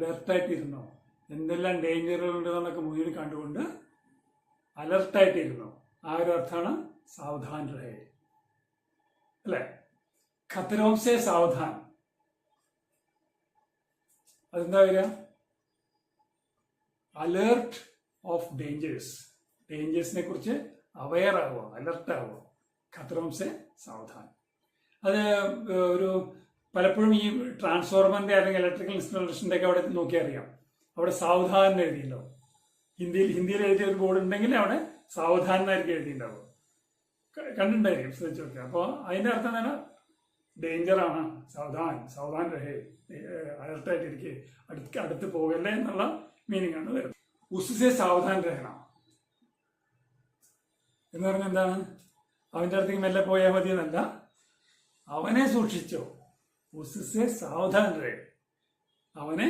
അലർട്ടായിട്ടിരുന്നോ, എന്തെല്ലാം ഡേഞ്ചറുകളുണ്ടെന്നൊക്കെ മുന്നിൽ കണ്ടുകൊണ്ട് അലർട്ടായിട്ടിരുന്നോ. ആ ഒരു അർത്ഥമാണ് സാവധാൻ രഹേ അല്ലെ. ഖത്തരോം സേ സാവധാൻ, അതെന്താ വരിക? അലേർട്ട് ഓഫ് ഡേഞ്ചേഴ്സ്, ഡേഞ്ചേഴ്സിനെ കുറിച്ച് അവെയർ ആവുക, അലർട്ട് ആവുക. ഖത്തരോം സേ സാവധാൻ. അത് ഒരു പലപ്പോഴും ഈ ട്രാൻസ്ഫോർമറിന്റെ അല്ലെങ്കിൽ ഇലക്ട്രിക്കൽ ഇൻസ്റ്റലേഷൻ്റെ ഒക്കെ അവിടെ നോക്കിയാൽ അറിയാം, അവിടെ സാവധാനം എഴുതിയിട്ടുണ്ടാവും. ഹിന്ദിയിൽ എഴുതിയ ഒരു ബോർഡ് ഉണ്ടെങ്കിൽ അവിടെ സാവധാനം എന്നായിരിക്കും എഴുതിയിട്ടുണ്ടാവും. കണ്ടിട്ടുണ്ടായിരിക്കും, ശ്രദ്ധിച്ചു നോക്കുക. അപ്പോൾ അതിന്റെ അർത്ഥം എന്താണ്? ഡേഞ്ചറാണ്, സാവധാൻ രഹേ, അലർട്ടായിട്ടിരിക്കെ, അടുത്ത് പോകല്ലേ എന്നുള്ള മീനിങ് ആണ് വരുന്നത്. ഉസ്സേ സാവധാൻ രഹന എന്ന് പറഞ്ഞാൽ എന്താണ്? അവന്റെ അടുത്തേക്ക് മെല്ലെ പോയാൽ മതി എന്നല്ല, അവനെ സൂക്ഷിച്ചോ. ഉസ്സേ സാവധാൻ രഹേ, അവനെ